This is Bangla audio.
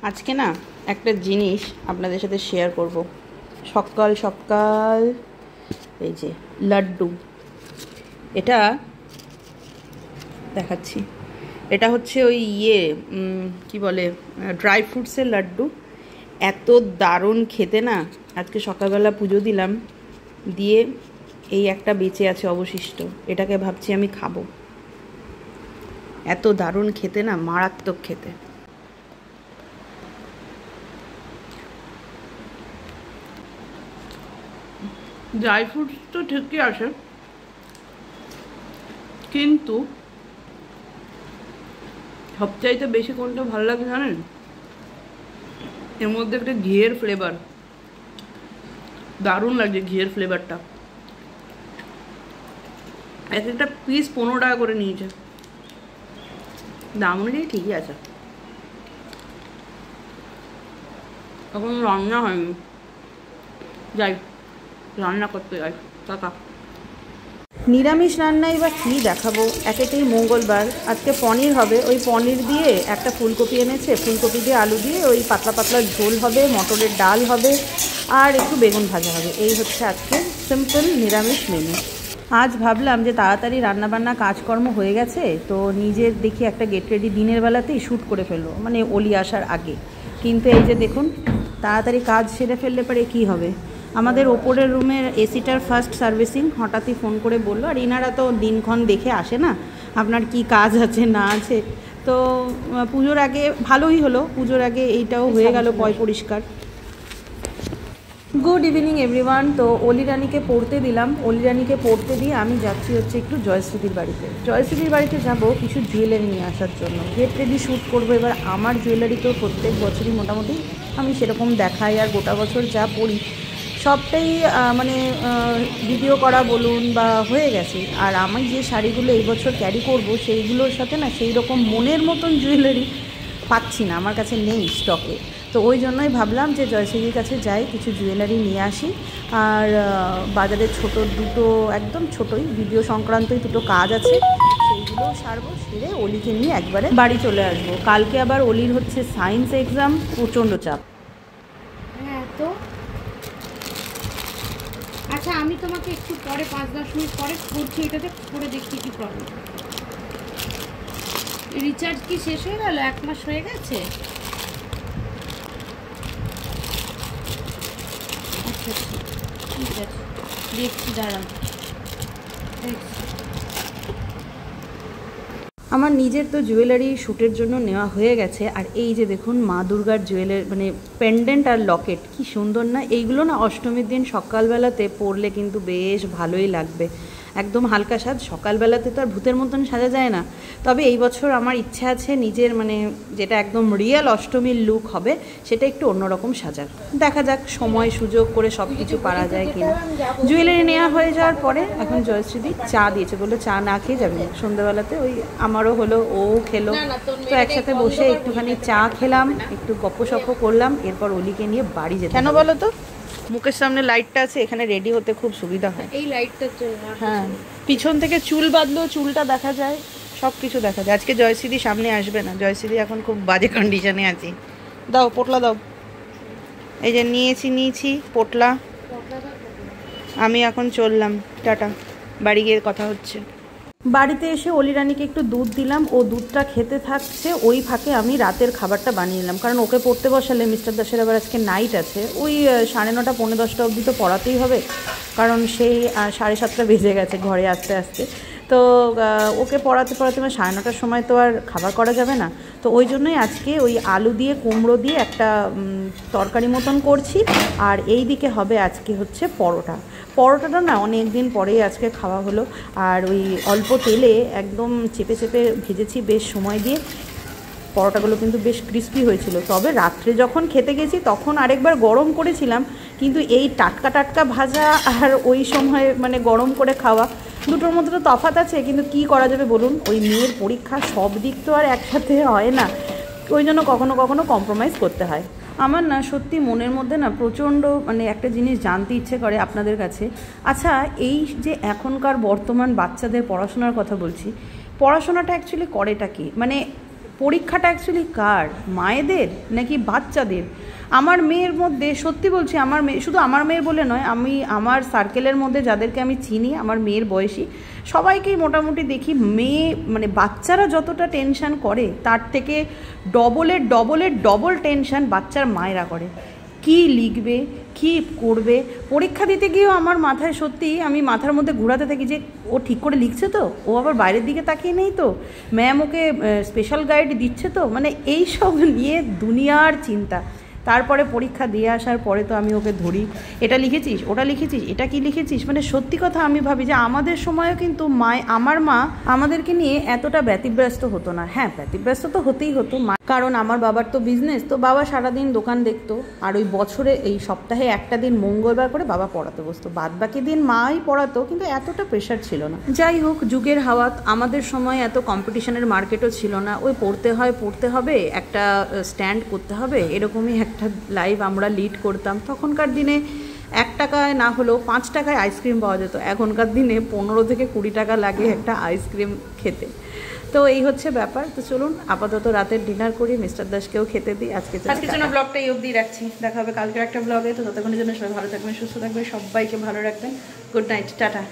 আজকে না একটা জিনিস আপনাদের সাথে শেয়ার করব। সকাল সকাল এই যে লাড্ডু, এটা দেখাচ্ছি। এটা হচ্ছে ওই কি বলে, ড্রাই ফ্রুটসের লাড্ডু। এত দারুণ খেতে না। আজকে সকালবেলা পুজো দিলাম, দিয়ে এই একটা বেঁচে আছে অবশিষ্ট, এটাকে ভাবছি আমি খাবো। এত দারুণ খেতে না, মারাত্মক খেতে। ড্রাই ফ্রুটস তো ঠিকই আছে, কিন্তু সবচাইতে বেশি কোনটা ভালো লাগে জানেন? এর মধ্যে একটা ঘিয়ের ফ্লেভার, দারুণ লাগছে ঘিয়ের ফ্লেভারটা। এক একটা পিস 15 টাকা করে নিয়েছে, দাম অনুযায়ী ঠিকই আছে। এখন রান্না হয়নি, যাই রান্না করতে যাই। টাকা নিরামিষ রান্নাই বা কী দেখাবো, একেতেই মঙ্গলবার। আজকে পনির হবে, ওই পনির দিয়ে একটা ফুলকপি এনেছে, ফুলকপি দিয়ে আলু দিয়ে ওই পাতলা পাতলা ঝোল হবে, মটরের ডাল হবে, আর একটু বেগুন ভাজা হবে। এই হচ্ছে আজকে সিম্পল নিরামিষ মেনু। আজ ভাবলাম যে তাড়াতাড়ি রান্নাবান্না কাজকর্ম হয়ে গেছে, তো নিজের দেখি একটা গেট রেডি দিনের বেলাতেই শ্যুট করে ফেলবো, মানে ওলি আসার আগে। কিন্তু এই যে দেখুন, তাড়াতাড়ি কাজ সেরে ফেললে পরে কী হবে, আমাদের ওপরের রুমের এসিটার ফার্স্ট সার্ভিসিং হঠাৎই ফোন করে বললো, আর ইনারা তো দিনক্ষণ দেখে আসে না আপনার কি কাজ আছে না আছে। তো পুজোর আগে ভালোই হলো, পুজোর আগে এইটাও হয়ে গেল পয় পরিষ্কার। Good evening everyone. তো অলি রানীকে পড়তে দিলাম, অলি রানীকে পড়তে দিয়ে আমি যাচ্ছি হচ্ছে একটু জয়শ্রীদির বাড়িতে। জয়শ্রীদির বাড়িতে যাব কিছু জুয়েলারি নিয়ে আসার জন্য, গেট রেডি শ্যুট করবো। এবার আমার জুয়েলারি তো প্রত্যেক বছরই মোটামুটি আমি সেরকম দেখাই, আর গোটা বছর যা পড়ি সবটাই মানে ভিডিও করা বলুন বা হয়ে গেছে। আর আমি যে শাড়িগুলো এই বছর ক্যারি করব সেইগুলোর সাথে না সেই রকম মনের মতন জুয়েলারি পাচ্ছি না, আমার কাছে নেই স্টকে। তো ওই জন্যই ভাবলাম যে জয়শ্রীর কাছে যাই, কিছু জুয়েলারি নিয়ে আসি। আর বাজারে ছোট দুটো, একদম ছোটোই ভিডিও সংক্রান্তই দুটো কাজ আছে, সেইগুলোও সারবো। সেরে অলিকে নিয়ে একবারে বাড়ি চলে আসবো। কালকে আবার অলির হচ্ছে সায়েন্স এক্সাম, প্রচণ্ড চাপ। হ্যাঁ, তো আচ্ছা আমি তোমাকে একটু পরে 5-10 মিনিট পরে করছি, এটাতে করে দেখি কি প্রবলেম। রিচার্জ কি শেষ হয়ে গেল? 1 মাস হয়ে গেছে। আচ্ছা আচ্ছা, ঠিক আছে, দেখছি, দাঁড়ান দেখছি। আমার নিজের তো জুয়েলারি শ্যুটের জন্য নেওয়া হয়ে গেছে। আর এই যে দেখুন মা দুর্গার জুয়েলারি, মানে পেন্ডেন্ট আর লকেট, কি সুন্দর না! এইগুলো না অষ্টমীর দিন সকালবেলাতে পরলে কিন্তু বেশ ভালোই লাগবে, একদম হালকা সাজ। সকালবেলাতে তো আর ভূতের মতন সাজা যায় না, তবে এই বছর আমার ইচ্ছা আছে নিজের, মানে যেটা একদম রিয়েল অষ্টমীর লুক হবে সেটা একটু অন্যরকম সাজার। দেখা যাক সময় সুযোগ করে সব কিছু পারা যায় কিনা। জুয়েলারি নেওয়া হয়ে যাওয়ার পরে এখন জয়শ্রীদি চা দিয়েছে, বললো চা না খেয়ে যাবে সন্ধ্যাবেলাতে। ওই আমারও হলো, ও খেলো, তো একসাথে বসে একটুখানি চা খেলাম, একটু গপ্পসপ্প করলাম। এরপর অলিকে নিয়ে বাড়ি যেতে। কেন বলো তো? মুখের সামনে লাইটটা আছে, এখানে রেডি হতে খুব সুবিধা হয়। এই লাইটটার জন্য। হ্যাঁ, পিছন থেকে চুল বাঁধলেও চুলটা দেখা যায়, সব কিছু দেখা যায়। আজকে জয়শ্রী সামনে আসবে না, জয়শ্রী এখন খুব বাজে কন্ডিশনে আছে। দাও পোটলা দাও। এই যে নিয়েছি পোটলা। আমি এখন চললাম, টাটা, বাড়ি গিয়ে কথা হচ্ছে। বাড়িতে এসে অলি রানীকে একটু দুধ দিলাম, ও দুধটা খেতে থাকছে। ওই ফাঁকে আমি রাতের খাবারটা বানিয়ে নিলাম, কারণ ওকে পড়তে বসালে মিস্টার দাসের আবার আজকে নাইট আছে, ওই 9:30 পৌনে 10টা অবধি তো পড়াতেই হবে, কারণ সেই 7:30 বেজে গেছে ঘরে আসতে আসতে। তো ওকে পড়াতে পড়াতে আমার 9:30টার সময় তো আর খাবার করা যাবে না। তো ওই জন্যই আজকে ওই আলু দিয়ে কুমড়ো দিয়ে একটা তরকারি মতন করছি। আর এই দিকে হবে আজকে হচ্ছে পরোটাটা না অনেক দিন পরেই আজকে খাওয়া হলো। আর ওই অল্প তেলে একদম চেপে চেপে ভেজেছি বেশ সময় দিয়ে। পরোটাগুলো কিন্তু বেশ ক্রিস্পি হয়েছিল। তবে রাত্রে যখন খেতে গেছি তখন আরেকবার গরম করেছিলাম, কিন্তু এই টাটকা টাটকা ভাজা আর ওই সময় মানে গরম করে খাওয়া, দুটোর মধ্যে তো তফাৎ আছে। কিন্তু কি করা যাবে বলুন, ওই মেয়ের পরীক্ষা, সব দিক তো আর একসাথে হয় না, ওই জন্য কখনো কখনো কম্প্রোমাইজ করতে হয়। আমার না সত্যি মনের মধ্যে না প্রচণ্ড মানে একটা জিনিস জানতে ইচ্ছে করে আপনাদের কাছে। আচ্ছা, এই যে এখনকার বর্তমান বাচ্চাদের পড়াশোনার কথা বলছি, পড়াশোনাটা অ্যাকচুয়ালি করেটা কি? মানে পরীক্ষাটা অ্যাকচুয়ালি কার, মায়েদের নাকি বাচ্চাদের? আমার মেয়ের মধ্যে সত্যি বলছি, আমার মেয়ে, শুধু আমার মেয়ের বলে নয়, আমি আমার সার্কেলের মধ্যে যাদেরকে আমি চিনি আমার মেয়ের বয়সী সবাইকেই মোটামুটি দেখি মেয়ে মানে বাচ্চারা যতটা টেনশন করে তার থেকে ডবল টেনশন বাচ্চার মায়েরা করে। কি লিখবে, কি করবে, পরীক্ষা দিতে গিয়েও আমার মাথায় সত্যি আমি মাথার মধ্যে ঘোরাতে থাকি যে ও ঠিক করে লিখছে তো, ও আবার বাইরের দিকে তাকিয়ে নেই তো, ম্যাম ওকে স্পেশাল গাইড দিচ্ছে তো, মানে এই সব নিয়ে দুনিয়ার চিন্তা। তারপরে পরীক্ষা দিয়ে আসার পরে তো আমি ওকে ধরি, এটা লিখেছিস, ওটা লিখেছিস, এটা কি লিখেছিস। মানে সত্যি কথা আমি ভাবি যে আমাদের সময়ও কিন্তু আমার মা আমাদেরকে নিয়ে এতটা ব্যতিব্যস্ত হতো না। হ্যাঁ, ব্যতিব্যস্ত তো হতেই হতো, কারণ আমার বাবার তো বিজনেস, তো বাবা সারাদিন দোকান দেখতো, আর ওই বছরে এই সপ্তাহে একটা দিন মঙ্গলবার করে বাবা পড়াতে বসতো, বাদ বাকি দিন মাই পড়াতো, কিন্তু এতটা প্রেশার ছিল না। যাই হোক, যুগের হাওয়া, আমাদের সময় এত কম্পিটিশনের মার্কেটও ছিল না, ওই পড়তে হবে, একটা স্ট্যান্ড করতে হবে, এরকমই একটা লাইফ আমরা লিড করতাম। তখনকার দিনে 1 টাকায় না হলেও 5 টাকায় আইসক্রিম পাওয়া যেত, এখনকার দিনে 15 থেকে 20 টাকা লাগে একটা আইসক্রিম খেতে। তো এই হচ্ছে ব্যাপার। তো চলুন আপাতত রাতের ডিনার করি, মিস্টার দাসকেও খেতে দিই। আজকের জন্য ব্লগটা এই অবধি রাখছি, দেখা হবে কালকের একটা ব্লগে। তো ততক্ষণের জন্য সবাই ভালো থাকবেন, সুস্থ থাকবেন, সবাইকে ভালো রাখবেন। Good night, tata.